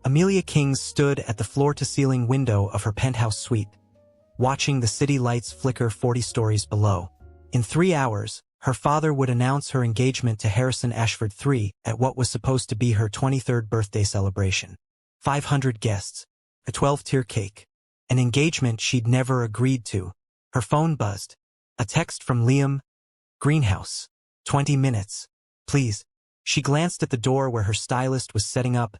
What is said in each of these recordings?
Amelia Kings stood at the floor-to-ceiling window of her penthouse suite, watching the city lights flicker 40 stories below. In 3 hours, her father would announce her engagement to Harrison Ashford III at what was supposed to be her 23rd birthday celebration. 500 guests, a 12-tier cake, an engagement she'd never agreed to. Her phone buzzed. A text from Liam. Greenhouse. 20 minutes. Please. She glanced at the door where her stylist was setting up.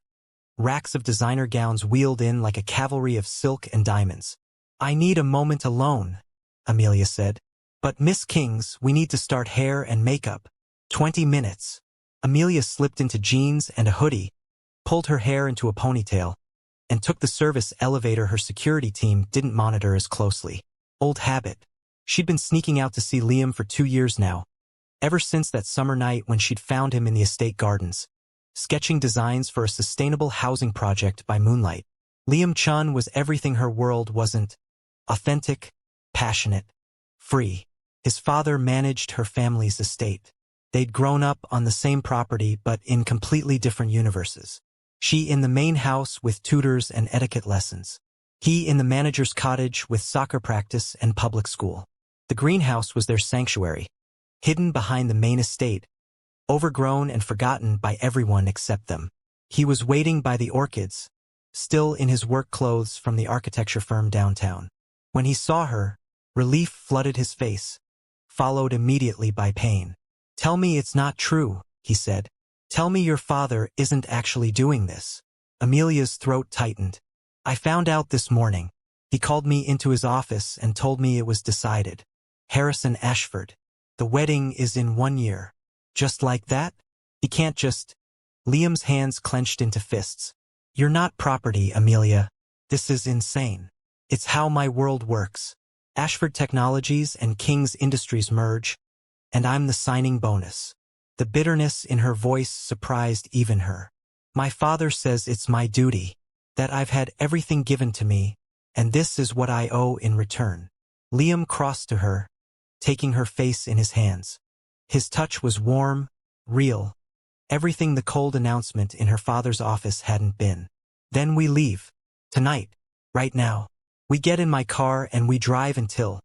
Racks of designer gowns wheeled in like a cavalry of silk and diamonds. I need a moment alone, Amelia said. But Miss Kings, we need to start hair and makeup. 20 minutes. Amelia slipped into jeans and a hoodie, pulled her hair into a ponytail, and took the service elevator her security team didn't monitor as closely. Old habit. She'd been sneaking out to see Liam for 2 years now, ever since that summer night when she'd found him in the estate gardens, sketching designs for a sustainable housing project by moonlight. Liam Chun was everything her world wasn't: authentic, passionate, free. His father managed her family's estate. They'd grown up on the same property but in completely different universes. She in the main house with tutors and etiquette lessons. He in the manager's cottage with soccer practice and public school. The greenhouse was their sanctuary, hidden behind the main estate, overgrown and forgotten by everyone except them. He was waiting by the orchids, still in his work clothes from the architecture firm downtown. When he saw her, relief flooded his face, followed immediately by pain. Tell me it's not true, he said. Tell me your father isn't actually doing this. Amelia's throat tightened. I found out this morning. He called me into his office and told me it was decided. Harrison Ashford. The wedding is in 1 year. Just like that? He can't just... Liam's hands clenched into fists. You're not property, Amelia. This is insane. It's how my world works. Ashford Technologies and King's Industries merge, and I'm the signing bonus. The bitterness in her voice surprised even her. My father says it's my duty, that I've had everything given to me, and this is what I owe in return. Liam crossed to her, taking her face in his hands. His touch was warm, real, everything the cold announcement in her father's office hadn't been. Then we leave. Tonight. Right now. We get in my car and we drive until...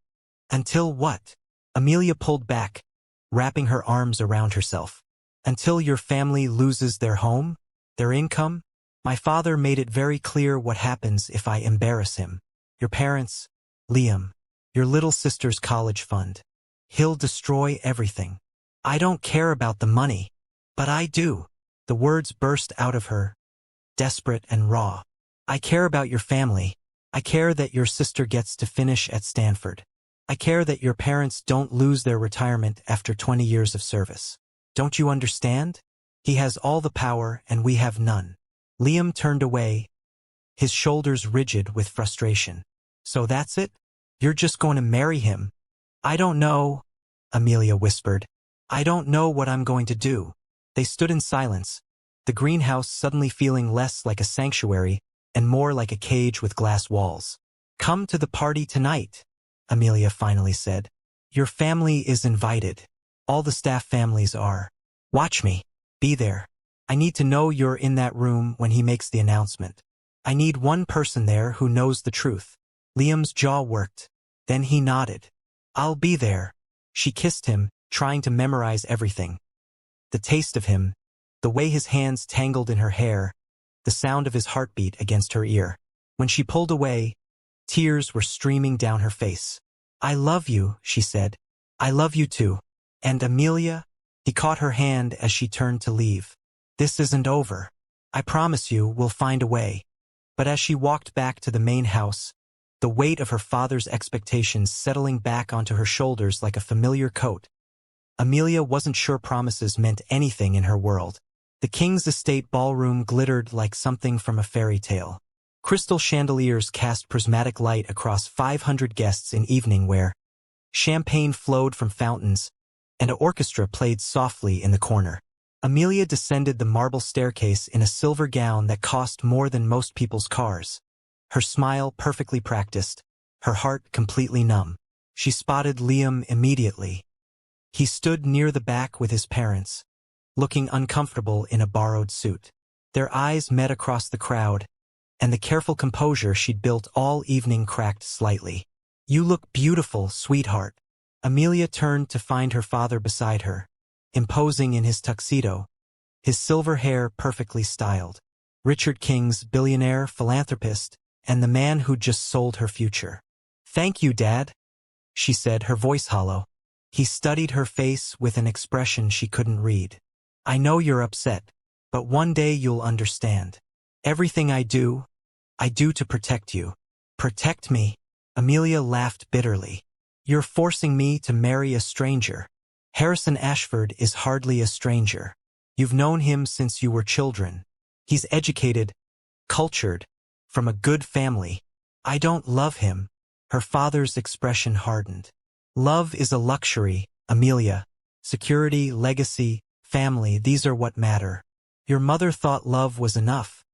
Until what? Amelia pulled back, wrapping her arms around herself. Until your family loses their home? Their income? My father made it very clear what happens if I embarrass him. Your parents, Liam, your little sister's college fund. He'll destroy everything. I don't care about the money. But I do. The words burst out of her, desperate and raw. I care about your family. I care that your sister gets to finish at Stanford. I care that your parents don't lose their retirement after 20 years of service. Don't you understand? He has all the power and we have none. Liam turned away, his shoulders rigid with frustration. So that's it? You're just going to marry him? I don't know, Amelia whispered. I don't know what I'm going to do. They stood in silence, the greenhouse suddenly feeling less like a sanctuary and more like a cage with glass walls. Come to the party tonight, Amelia finally said. Your family is invited. All the staff families are. Watch me. Be there. I need to know you're in that room when he makes the announcement. I need one person there who knows the truth. Liam's jaw worked. Then he nodded. I'll be there. She kissed him, trying to memorize everything. The taste of him, the way his hands tangled in her hair, the sound of his heartbeat against her ear. When she pulled away, tears were streaming down her face. I love you, she said. I love you too. And Amelia? He caught her hand as she turned to leave. This isn't over. I promise you we'll find a way. But as she walked back to the main house, the weight of her father's expectations settling back onto her shoulders like a familiar coat, Amelia wasn't sure promises meant anything in her world. The King's estate ballroom glittered like something from a fairy tale. Crystal chandeliers cast prismatic light across 500 guests in evening wear. Champagne flowed from fountains, and an orchestra played softly in the corner. Amelia descended the marble staircase in a silver gown that cost more than most people's cars. Her smile perfectly practiced, her heart completely numb. She spotted Liam immediately. He stood near the back with his parents, looking uncomfortable in a borrowed suit. Their eyes met across the crowd, and the careful composure she'd built all evening cracked slightly. "You look beautiful, sweetheart." Amelia turned to find her father beside her, imposing in his tuxedo, his silver hair perfectly styled. Richard Kings, billionaire, philanthropist, and the man who'd just sold her future. "Thank you, Dad," she said, her voice hollow. He studied her face with an expression she couldn't read. "I know you're upset, but one day you'll understand. Everything I do to protect you." "Protect me?" Amelia laughed bitterly. "You're forcing me to marry a stranger." "Harrison Ashford is hardly a stranger. You've known him since you were children. He's educated, cultured, from a good family." "I don't love him." Her father's expression hardened. "Love is a luxury, Amelia. Security, legacy, family, these are what matter. Your mother thought love was enough,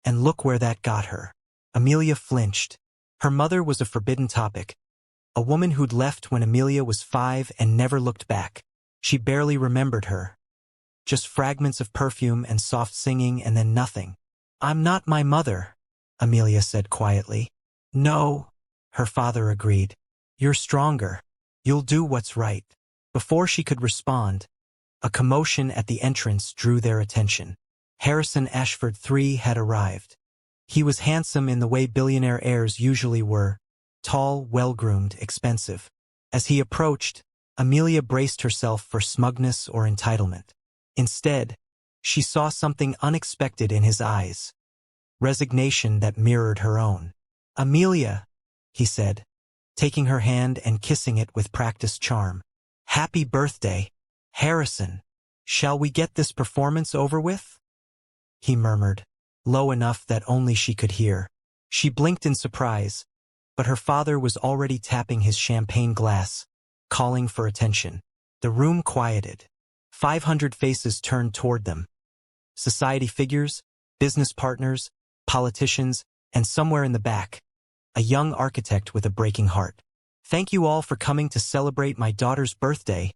and look where that got her." Amelia flinched. Her mother was a forbidden topic, a woman who'd left when Amelia was 5 and never looked back. She barely remembered her. Just fragments of perfume and soft singing and then nothing. "I'm not my mother," Amelia said quietly. "No," her father agreed. "You're stronger. You'll do what's right." Before she could respond, a commotion at the entrance drew their attention. Harrison Ashford III had arrived. He was handsome in the way billionaire heirs usually were, tall, well-groomed, expensive. As he approached, Amelia braced herself for smugness or entitlement. Instead, she saw something unexpected in his eyes, resignation that mirrored her own. "Amelia," he said, taking her hand and kissing it with practiced charm. "Happy birthday, Harrison. Shall we get this performance over with?" he murmured, low enough that only she could hear. She blinked in surprise, but her father was already tapping his champagne glass, calling for attention. The room quieted. 500 faces turned toward them. Society figures, business partners, politicians, and somewhere in the back, a young architect with a breaking heart. "Thank you all for coming to celebrate my daughter's birthday,"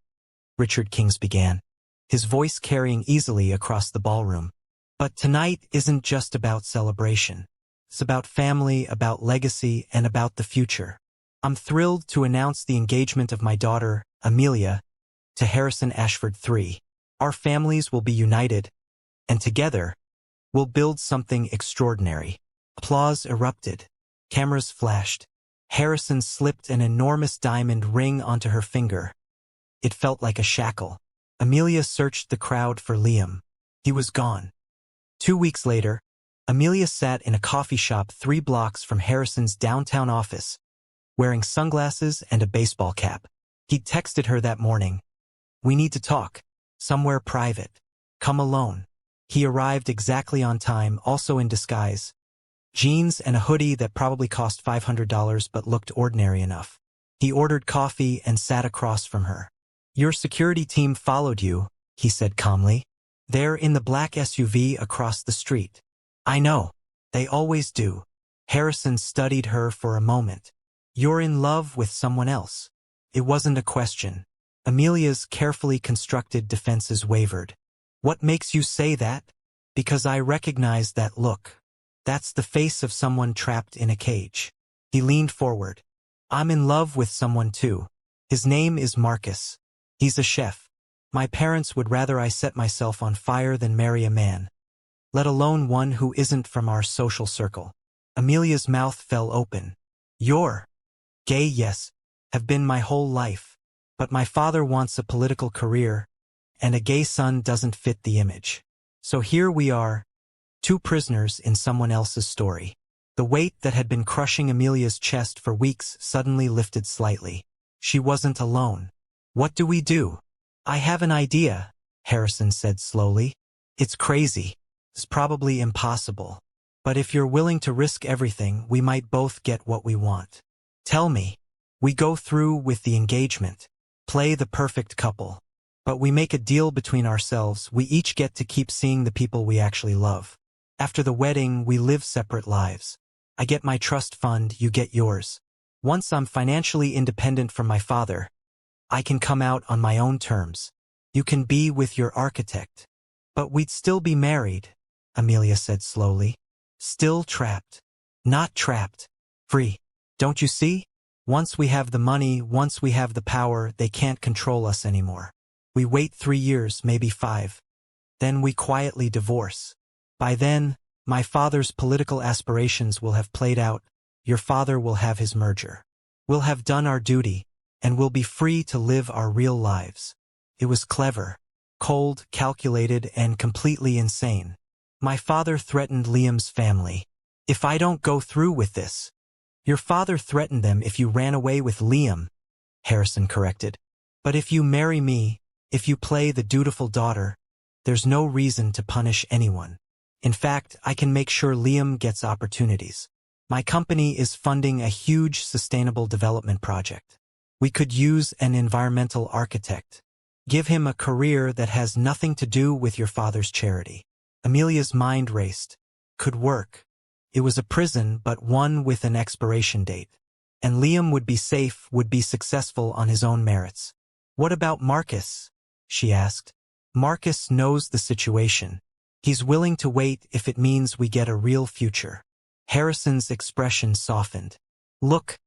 Richard Kings began, his voice carrying easily across the ballroom. "But tonight isn't just about celebration. It's about family, about legacy, and about the future. I'm thrilled to announce the engagement of my daughter, Amelia, to Harrison Ashford III. Our families will be united, and together, we'll build something extraordinary." Applause erupted. Cameras flashed. Harrison slipped an enormous diamond ring onto her finger. It felt like a shackle. Amelia searched the crowd for Liam. He was gone. 2 weeks later, Amelia sat in a coffee shop 3 blocks from Harrison's downtown office, wearing sunglasses and a baseball cap. He'd texted her that morning. "We need to talk. Somewhere private. Come alone." He arrived exactly on time, also in disguise. Jeans and a hoodie that probably cost $500 but looked ordinary enough. He ordered coffee and sat across from her. "Your security team followed you," he said calmly. "They're in the black SUV across the street." "I know. They always do." Harrison studied her for a moment. "You're in love with someone else." It wasn't a question. Amelia's carefully constructed defenses wavered. "What makes you say that?" "Because I recognize that look. That's the face of someone trapped in a cage." He leaned forward. "I'm in love with someone too. His name is Marcus. He's a chef. My parents would rather I set myself on fire than marry a man, let alone one who isn't from our social circle." Amelia's mouth fell open. "You're gay?" "Yes, have been my whole life. But my father wants a political career, and a gay son doesn't fit the image. So here we are, 2 prisoners in someone else's story." The weight that had been crushing Amelia's chest for weeks suddenly lifted slightly. She wasn't alone. "What do we do?" "I have an idea," Harrison said slowly. "It's crazy. It's probably impossible. But if you're willing to risk everything, we might both get what we want." "Tell me." "We go through with the engagement. Play the perfect couple. But we make a deal between ourselves. We each get to keep seeing the people we actually love. After the wedding, we live separate lives. I get my trust fund, you get yours. Once I'm financially independent from my father, I can come out on my own terms. You can be with your architect. But we'd still be married." Amelia said slowly. Still trapped. Not trapped. Free. Don't you see? Once we have the money, once we have the power, they can't control us anymore. We wait 3 years, maybe 5. Then we quietly divorce. By then, my father's political aspirations will have played out, your father will have his merger. We'll have done our duty, and we'll be free to live our real lives. It was clever, cold, calculated, and completely insane. My father threatened Liam's family. If I don't go through with this. Your father threatened them if you ran away with Liam, Harrison corrected. But if you marry me, if you play the dutiful daughter, there's no reason to punish anyone. In fact, I can make sure Liam gets opportunities. My company is funding a huge sustainable development project. We could use an environmental architect. Give him a career that has nothing to do with your father's charity. Amelia's mind raced. Could work. It was a prison, but one with an expiration date. And Liam would be safe, would be successful on his own merits. What about Marcus? She asked. Marcus knows the situation. He's willing to wait if it means we get a real future. Harrison's expression softened. Look,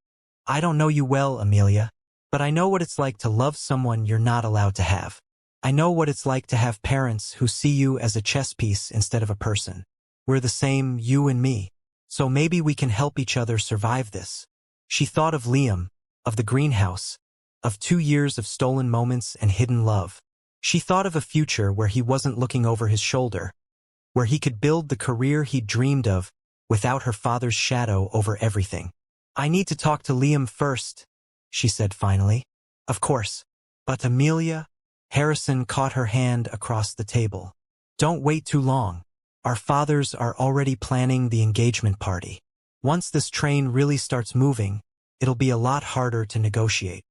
I don't know you well, Amelia, but I know what it's like to love someone you're not allowed to have. I know what it's like to have parents who see you as a chess piece instead of a person. We're the same, you and me. So maybe we can help each other survive this. She thought of Liam, of the greenhouse, of 2 years of stolen moments and hidden love. She thought of a future where he wasn't looking over his shoulder, where he could build the career he'd dreamed of without her father's shadow over everything. I need to talk to Liam first, she said finally. Of course. But Amelia, Harrison caught her hand across the table. Don't wait too long. Our fathers are already planning the engagement party. Once this train really starts moving, it'll be a lot harder to negotiate.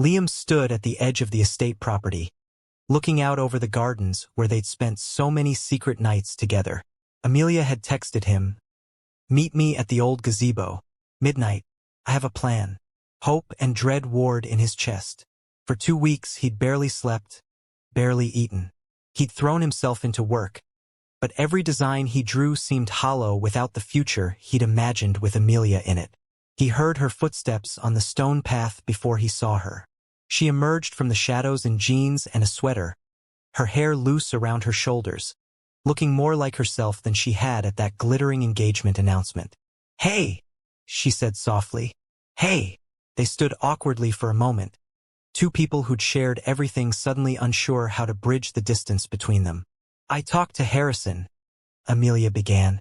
Liam stood at the edge of the estate property, looking out over the gardens where they'd spent so many secret nights together. Amelia had texted him, "Meet me at the old gazebo. Midnight. I have a plan." Hope and dread warred in his chest. For 2 weeks he'd barely slept, barely eaten. He'd thrown himself into work, but every design he drew seemed hollow without the future he'd imagined with Amelia in it. He heard her footsteps on the stone path before he saw her. She emerged from the shadows in jeans and a sweater, her hair loose around her shoulders, looking more like herself than she had at that glittering engagement announcement. "Hey," she said softly. "Hey." They stood awkwardly for a moment, two people who'd shared everything suddenly unsure how to bridge the distance between them. "I talked to Harrison," Amelia began.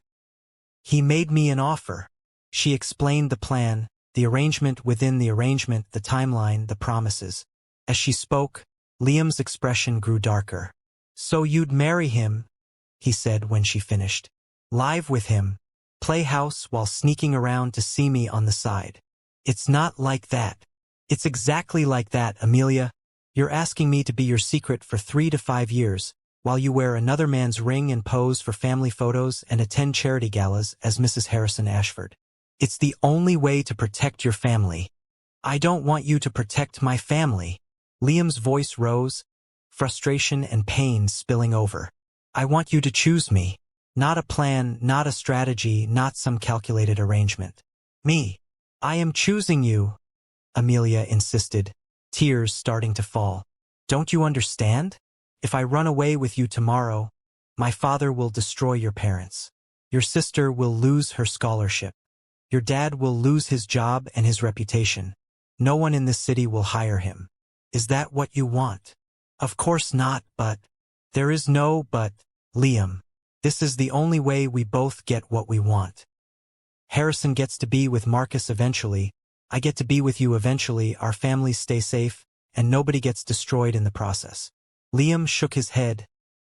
"He made me an offer." She explained the plan, the arrangement within the arrangement, the timeline, the promises. As she spoke, Liam's expression grew darker. "So you'd marry him," he said when she finished. "Live with him, play house while sneaking around to see me on the side." "It's not like that." "It's exactly like that, Amelia. You're asking me to be your secret for 3 to 5 years, while you wear another man's ring and pose for family photos and attend charity galas as Mrs. Harrison Ashford. It's the only way to protect your family." "I don't want you to protect my family." Liam's voice rose, frustration and pain spilling over. "I want you to choose me. Not a plan, not a strategy, not some calculated arrangement. Me. I am choosing you," Amelia insisted, tears starting to fall. "Don't you understand? If I run away with you tomorrow, my father will destroy your parents. Your sister will lose her scholarship. Your dad will lose his job and his reputation. No one in this city will hire him. Is that what you want?" "Of course not, but..." "There is no but, Liam. This is the only way we both get what we want. Harrison gets to be with Marcus eventually. I get to be with you eventually. Our families stay safe, and nobody gets destroyed in the process." Liam shook his head,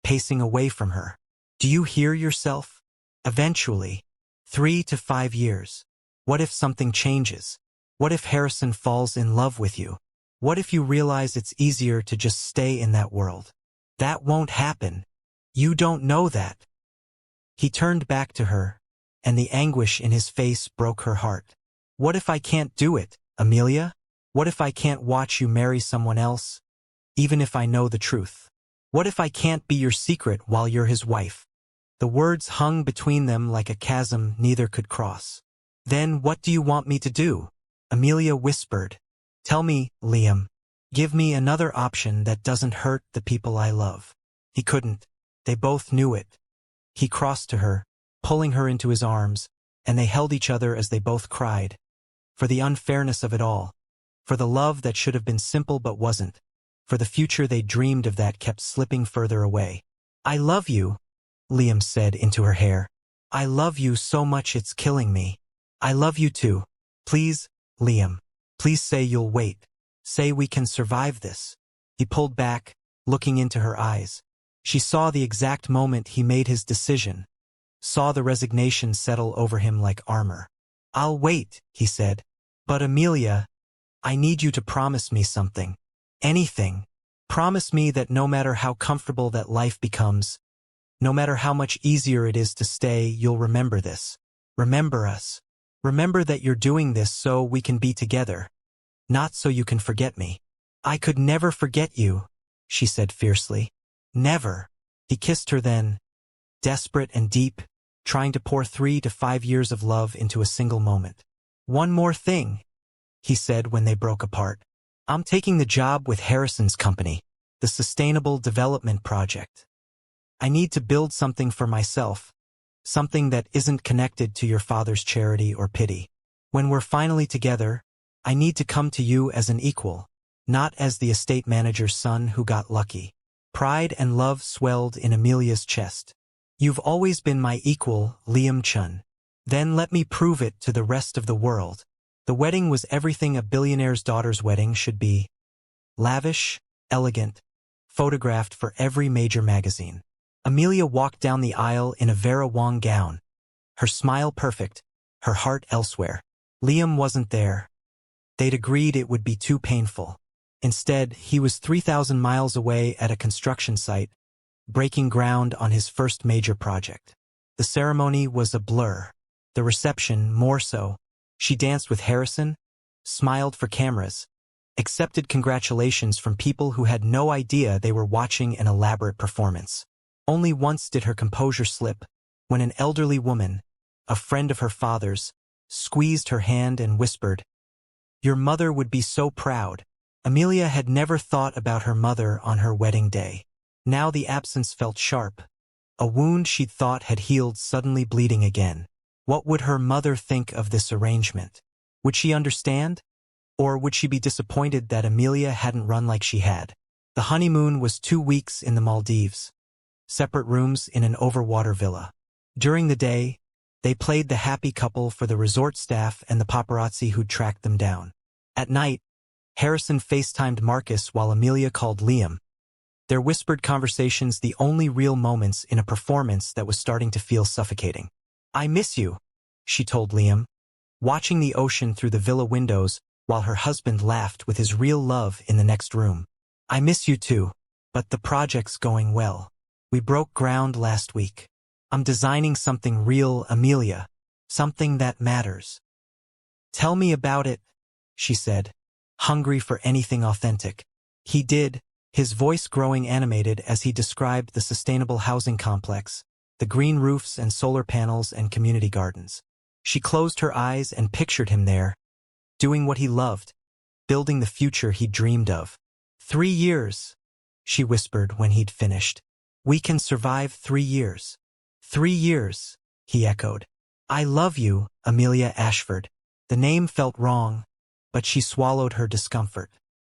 pacing away from her. "Do you hear yourself? Eventually. 3 to 5 years. What if something changes? What if Harrison falls in love with you? What if you realize it's easier to just stay in that world? That won't happen. You don't know that." He turned back to her, and the anguish in his face broke her heart. "What if I can't do it, Amelia? What if I can't watch you marry someone else, even if I know the truth? What if I can't be your secret while you're his wife? The words hung between them like a chasm neither could cross. "Then what do you want me to do?" Amelia whispered. "Tell me, Liam. Give me another option that doesn't hurt the people I love." He couldn't. They both knew it. He crossed to her, pulling her into his arms, and they held each other as they both cried. For the unfairness of it all. For the love that should have been simple but wasn't. For the future they dreamed of that kept slipping further away. "I love you," Liam said into her hair. "I love you so much it's killing me. I love you too. Please, Liam. Please say you'll wait. Say we can survive this." He pulled back, looking into her eyes. She saw the exact moment he made his decision. Saw the resignation settle over him like armor. "I'll wait," he said. "But Amelia, I need you to promise me something. Anything. Promise me that no matter how comfortable that life becomes, no matter how much easier it is to stay, you'll remember this. Remember us. Remember that you're doing this so we can be together. Not so you can forget me." "I could never forget you," she said fiercely. "Never." He kissed her then, desperate and deep, trying to pour 3 to 5 years of love into a single moment. "One more thing," he said when they broke apart. "I'm taking the job with Harrison's company, the Sustainable Development Project. I need to build something for myself, something that isn't connected to your father's charity or pity. When we're finally together, I need to come to you as an equal, not as the estate manager's son who got lucky." Pride and love swelled in Amelia's chest. "You've always been my equal, Liam Chun. Then let me prove it to the rest of the world." The wedding was everything a billionaire's daughter's wedding should be. Lavish, elegant, photographed for every major magazine. Amelia walked down the aisle in a Vera Wang gown, her smile perfect, her heart elsewhere. Liam wasn't there. They'd agreed it would be too painful. Instead, he was 3,000 miles away at a construction site, breaking ground on his first major project. The ceremony was a blur. The reception, more so. She danced with Harrison, smiled for cameras, accepted congratulations from people who had no idea they were watching an elaborate performance. Only once did her composure slip, when an elderly woman, a friend of her father's, squeezed her hand and whispered, "Your mother would be so proud." Amelia had never thought about her mother on her wedding day. Now the absence felt sharp. A wound she'd thought had healed suddenly bleeding again. What would her mother think of this arrangement? Would she understand? Or would she be disappointed that Amelia hadn't run like she had? The honeymoon was 2 weeks in the Maldives. Separate rooms in an overwater villa. During the day, they played the happy couple for the resort staff and the paparazzi who'd tracked them down. At night, Harrison FaceTimed Marcus while Amelia called Liam. Their whispered conversations the only real moments in a performance that was starting to feel suffocating. "I miss you," she told Liam, watching the ocean through the villa windows while her husband laughed with his real love in the next room. "I miss you too, but the project's going well. We broke ground last week. I'm designing something real, Amelia, something that matters." "Tell me about it," she said, hungry for anything authentic. He did, his voice growing animated as he described the sustainable housing complex, the green roofs and solar panels and community gardens. She closed her eyes and pictured him there, doing what he loved, building the future he dreamed of. 3 years, she whispered when he'd finished. "We can survive 3 years. 3 years, he echoed. "I love you, Amelia Ashford." The name felt wrong, but she swallowed her discomfort.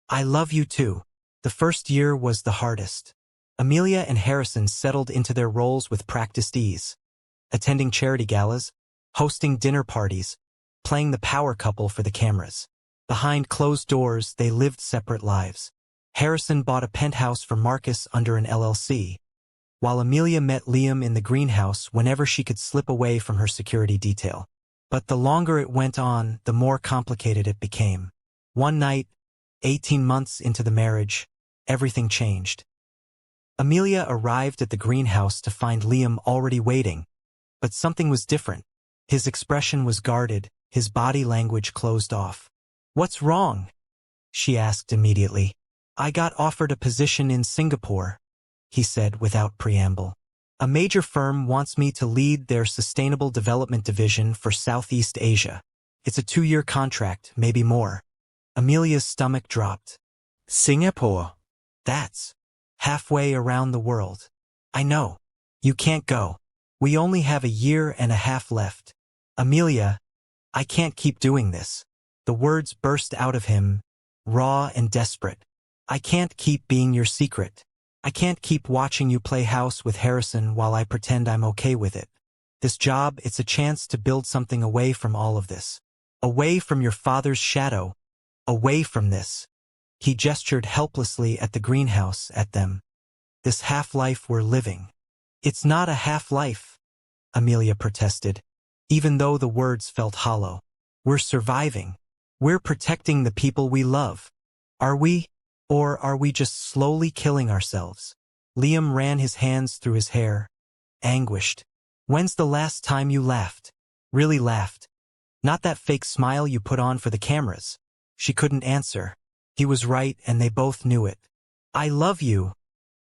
"I love you too." The first year was the hardest. Amelia and Harrison settled into their roles with practiced ease, attending charity galas, hosting dinner parties, playing the power couple for the cameras. Behind closed doors, they lived separate lives. Harrison bought a penthouse for Marcus under an LLC, while Amelia met Liam in the greenhouse whenever she could slip away from her security detail. But the longer it went on, the more complicated it became. One night, 18 months into the marriage, everything changed. Amelia arrived at the greenhouse to find Liam already waiting, but something was different. His expression was guarded, his body language closed off. "What's wrong?" she asked immediately. "I got offered a position in Singapore," he said without preamble. A major firm wants me to lead their Sustainable Development Division for Southeast Asia. It's a 2-year contract, maybe more. Amelia's stomach dropped. Singapore. That's halfway around the world. I know. You can't go. We only have a year and a half left. Amelia, I can't keep doing this. The words burst out of him, raw and desperate. I can't keep being your secret. I can't keep watching you play house with Harrison while I pretend I'm okay with it. This job, it's a chance to build something away from all of this. Away from your father's shadow. Away from this. He gestured helplessly at the greenhouse, at them. This half-life we're living. It's not a half-life, Amelia protested, even though the words felt hollow. We're surviving. We're protecting the people we love. Are we? Or are we just slowly killing ourselves? Liam ran his hands through his hair, anguished. When's the last time you laughed? Really laughed? Not that fake smile you put on for the cameras. She couldn't answer. He was right, and they both knew it. I love you,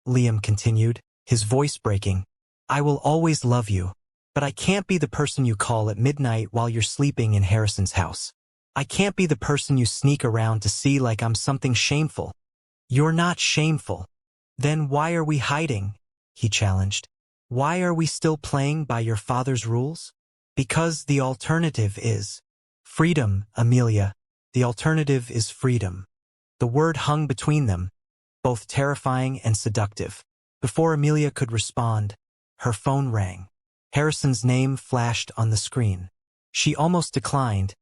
Liam continued, his voice breaking. I will always love you. But I can't be the person you call at midnight while you're sleeping in Harrison's house. I can't be the person you sneak around to see like I'm something shameful. You're not shameful. Then why are we hiding? He challenged. Why are we still playing by your father's rules? Because the alternative is freedom, Amelia. The alternative is freedom. The word hung between them, both terrifying and seductive. Before Amelia could respond, her phone rang. Harrison's name flashed on the screen. She almost declined,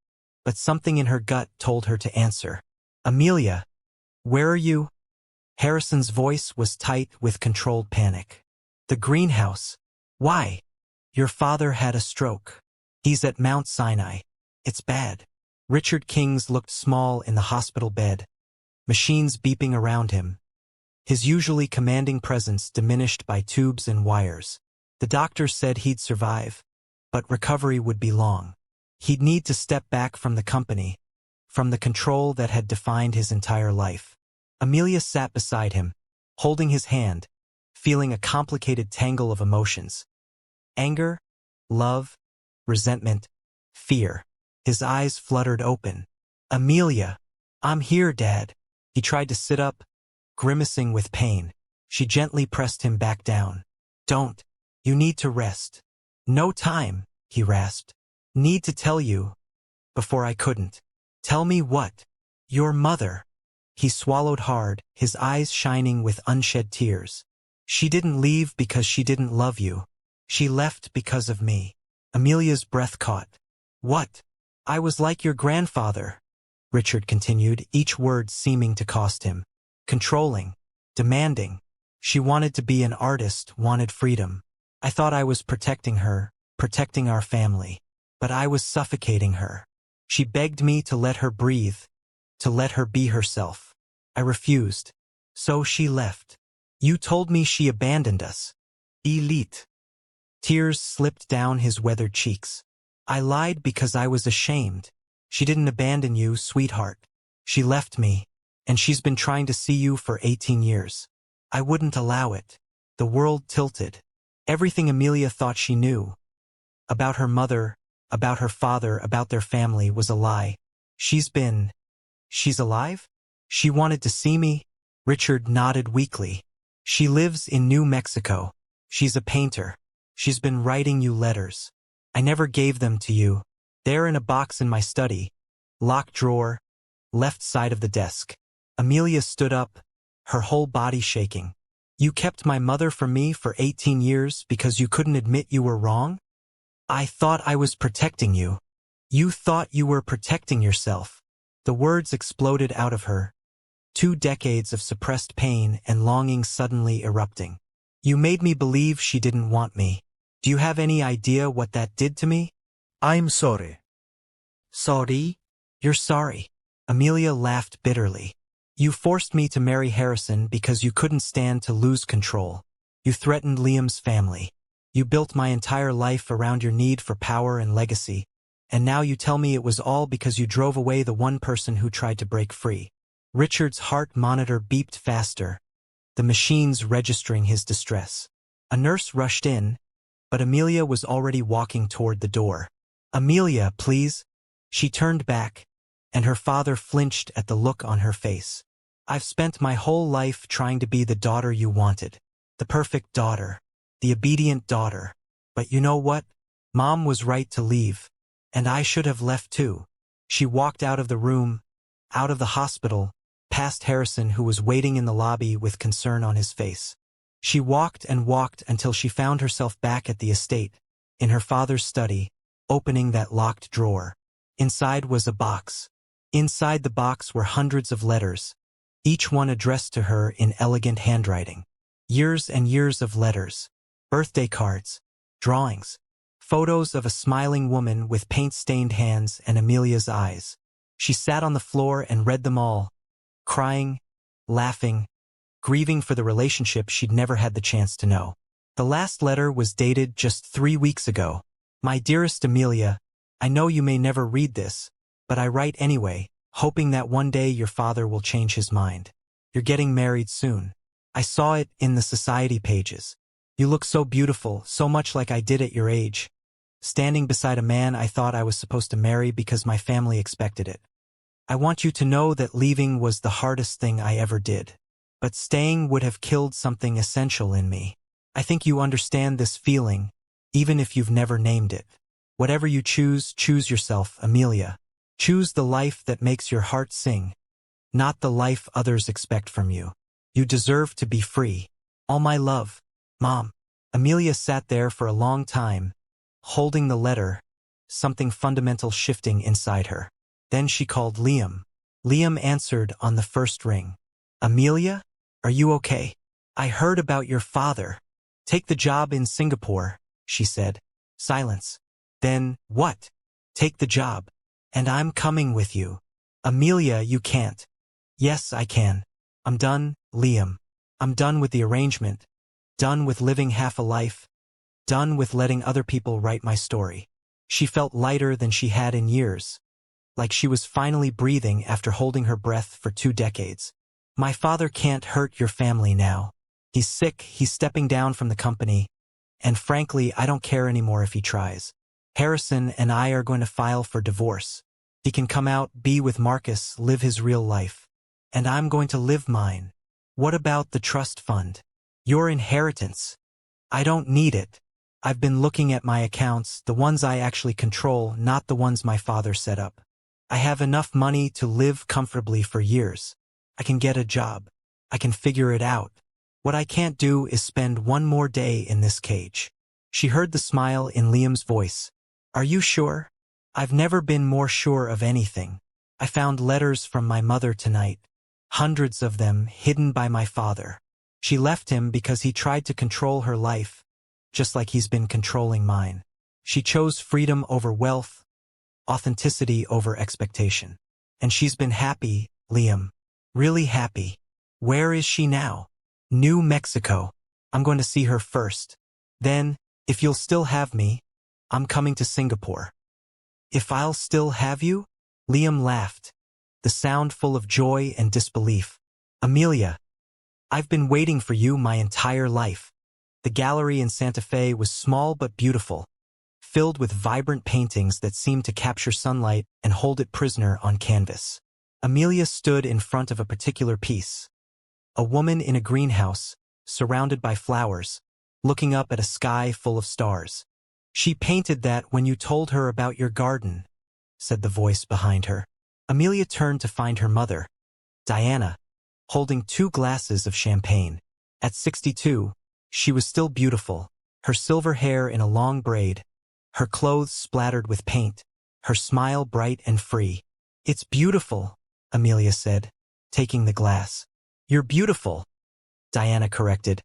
but something in her gut told her to answer. Amelia, where are you? Harrison's voice was tight with controlled panic. The greenhouse. Why? Your father had a stroke. He's at Mount Sinai. It's bad. Richard Kings looked small in the hospital bed, machines beeping around him. His usually commanding presence diminished by tubes and wires. The doctors said he'd survive, but recovery would be long. He'd need to step back from the company, from the control that had defined his entire life. Amelia sat beside him, holding his hand, feeling a complicated tangle of emotions. Anger, love, resentment, fear. His eyes fluttered open. Amelia, I'm here, Dad. He tried to sit up, grimacing with pain. She gently pressed him back down. Don't. You need to rest. No time, he rasped. Need to tell you. Before I couldn't. Tell me what? Your mother. He swallowed hard, his eyes shining with unshed tears. She didn't leave because she didn't love you. She left because of me. Amelia's breath caught. What? I was like your grandfather, Richard continued, each word seeming to cost him. Controlling. Demanding. She wanted to be an artist, wanted freedom. I thought I was protecting her, protecting our family. But I was suffocating her. She begged me to let her breathe, to let her be herself. I refused. So she left. You told me she abandoned us. Elite. Tears slipped down his weathered cheeks. I lied because I was ashamed. She didn't abandon you, sweetheart. She left me, and she's been trying to see you for 18 years. I wouldn't allow it. The world tilted. Everything Amelia thought she knew about her mother, about her father, about their family was a lie. She's alive? She wanted to see me? Richard nodded weakly. She lives in New Mexico. She's a painter. She's been writing you letters. I never gave them to you. They're in a box in my study. Locked drawer, left side of the desk. Amelia stood up, her whole body shaking. You kept my mother from me for 18 years because you couldn't admit you were wrong? I thought I was protecting you. You thought you were protecting yourself. The words exploded out of her. 2 decades of suppressed pain and longing suddenly erupting. You made me believe she didn't want me. Do you have any idea what that did to me? I'm sorry. Sorry? You're sorry. Amelia laughed bitterly. You forced me to marry Harrison because you couldn't stand to lose control. You threatened Liam's family. You built my entire life around your need for power and legacy. And now you tell me it was all because you drove away the one person who tried to break free. Richard's heart monitor beeped faster, the machines registering his distress. A nurse rushed in, but Amelia was already walking toward the door. "Amelia, please." She turned back, and her father flinched at the look on her face. "I've spent my whole life trying to be the daughter you wanted. The perfect daughter. The obedient daughter. But you know what? Mom was right to leave. And I should have left too." She walked out of the room, out of the hospital, past Harrison, who was waiting in the lobby with concern on his face. She walked and walked until she found herself back at the estate, in her father's study, opening that locked drawer. Inside was a box. Inside the box were hundreds of letters, each one addressed to her in elegant handwriting. Years and years of letters. Birthday cards. Drawings. Photos of a smiling woman with paint-stained hands and Amelia's eyes. She sat on the floor and read them all, crying, laughing, grieving for the relationship she'd never had the chance to know. The last letter was dated just 3 weeks ago. "My dearest Amelia, I know you may never read this, but I write anyway, hoping that one day your father will change his mind. You're getting married soon. I saw it in the society pages. You look so beautiful, so much like I did at your age, standing beside a man I thought I was supposed to marry because my family expected it. I want you to know that leaving was the hardest thing I ever did. But staying would have killed something essential in me. I think you understand this feeling, even if you've never named it. Whatever you choose, choose yourself, Amelia. Choose the life that makes your heart sing, not the life others expect from you. You deserve to be free. All my love, Mom." Amelia sat there for a long time, holding the letter, something fundamental shifting inside her. Then she called Liam. Liam answered on the first ring. "Amelia? Are you okay? I heard about your father. Take the job in Singapore," she said. Silence. Then, "What?" "Take the job. And I'm coming with you." "Amelia, you can't." "Yes, I can. I'm done, Liam. I'm done with the arrangement. Done with living half a life. Done with letting other people write my story." She felt lighter than she had in years, like she was finally breathing after holding her breath for 2 decades. "My father can't hurt your family now. He's sick, he's stepping down from the company, and frankly, I don't care anymore if he tries. Harrison and I are going to file for divorce. He can come out, be with Marcus, live his real life. And I'm going to live mine. What about the trust fund? Your inheritance? I don't need it. I've been looking at my accounts, the ones I actually control, not the ones my father set up. I have enough money to live comfortably for years. I can get a job. I can figure it out. What I can't do is spend one more day in this cage." She heard the smile in Liam's voice. "Are you sure?" "I've never been more sure of anything. I found letters from my mother tonight. Hundreds of them hidden by my father. She left him because he tried to control her life, just like he's been controlling mine. She chose freedom over wealth, authenticity over expectation. And she's been happy, Liam. Really happy. Where is she now?" "New Mexico. I'm going to see her first. Then, if you'll still have me, I'm coming to Singapore." "If I'll still have you?" Liam laughed, the sound full of joy and disbelief. "Amelia, I've been waiting for you my entire life." The gallery in Santa Fe was small but beautiful, filled with vibrant paintings that seemed to capture sunlight and hold it prisoner on canvas. Amelia stood in front of a particular piece. A woman in a greenhouse, surrounded by flowers, looking up at a sky full of stars. "She painted that when you told her about your garden," said the voice behind her. Amelia turned to find her mother, Diana, holding 2 glasses of champagne. At 62, she was still beautiful, her silver hair in a long braid, her clothes splattered with paint, her smile bright and free. "It's beautiful," Amelia said, taking the glass. "You're beautiful," Diana corrected,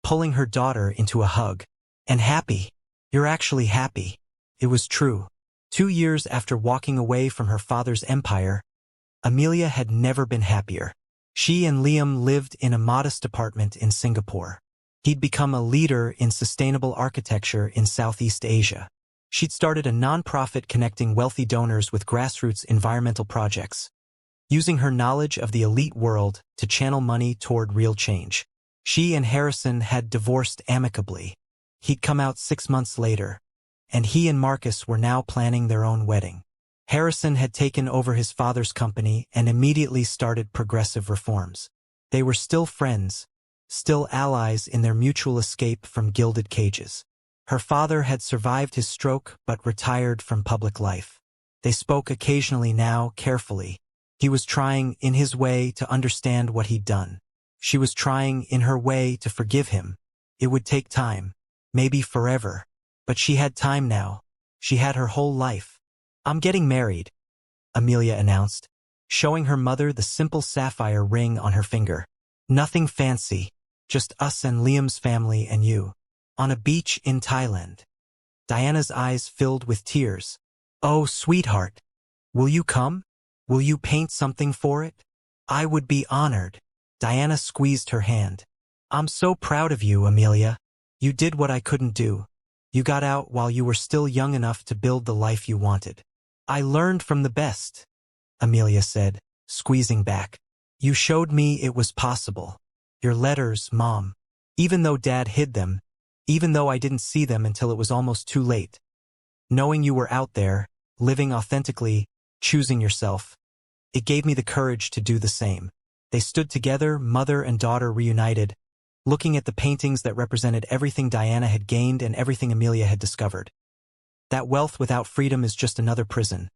pulling her daughter into a hug. "And happy. You're actually happy." It was true. 2 years after walking away from her father's empire, Amelia had never been happier. She and Liam lived in a modest apartment in Singapore. He'd become a leader in sustainable architecture in Southeast Asia. She'd started a nonprofit connecting wealthy donors with grassroots environmental projects, using her knowledge of the elite world to channel money toward real change. She and Harrison had divorced amicably. He'd come out 6 months later, and he and Marcus were now planning their own wedding. Harrison had taken over his father's company and immediately started progressive reforms. They were still friends, still allies in their mutual escape from gilded cages. Her father had survived his stroke but retired from public life. They spoke occasionally now, carefully. He was trying, in his way, to understand what he'd done. She was trying, in her way, to forgive him. It would take time, maybe forever. But she had time now. She had her whole life. "I'm getting married," Amelia announced, showing her mother the simple sapphire ring on her finger. "Nothing fancy, just us and Liam's family and you. On a beach in Thailand." Diana's eyes filled with tears. "Oh, sweetheart, will you come? Will you paint something for it? I would be honored." Diana squeezed her hand. "I'm so proud of you, Amelia. You did what I couldn't do. You got out while you were still young enough to build the life you wanted." "I learned from the best," Amelia said, squeezing back. "You showed me it was possible. Your letters, Mom. Even though Dad hid them, even though I didn't see them until it was almost too late. Knowing you were out there, living authentically, choosing yourself, it gave me the courage to do the same." They stood together, mother and daughter reunited, looking at the paintings that represented everything Diana had gained and everything Amelia had discovered. That wealth without freedom is just another prison,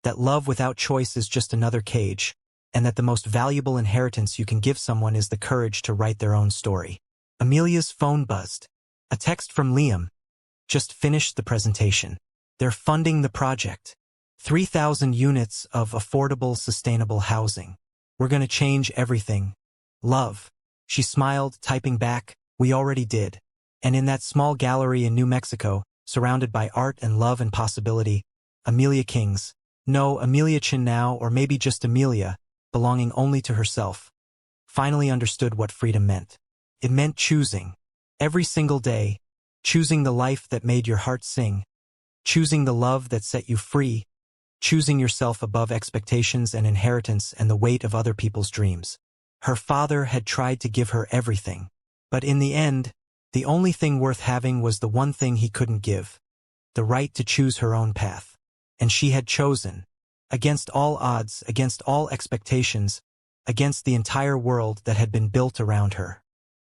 that love without choice is just another cage, and that the most valuable inheritance you can give someone is the courage to write their own story. Amelia's phone buzzed. A text from Liam. "Just finished the presentation. They're funding the project. 3,000 units of affordable, sustainable housing. We're gonna change everything. Love." She smiled, typing back, "We already did." And in that small gallery in New Mexico, surrounded by art and love and possibility, Amelia Kings, no, Amelia Chin now, or maybe just Amelia, belonging only to herself, finally understood what freedom meant. It meant choosing, every single day, choosing the life that made your heart sing, choosing the love that set you free, choosing yourself above expectations and inheritance and the weight of other people's dreams. Her father had tried to give her everything, but in the end, the only thing worth having was the one thing he couldn't give, the right to choose her own path. And she had chosen, against all odds, against all expectations, against the entire world that had been built around her.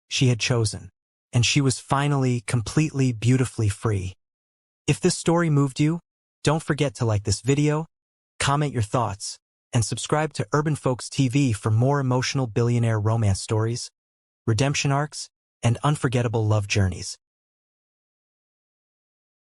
She had chosen, and she was finally, completely, beautifully free. If this story moved you, don't forget to like this video, comment your thoughts, and subscribe to Urban Folks TV for more emotional billionaire romance stories, redemption arcs, and unforgettable love journeys.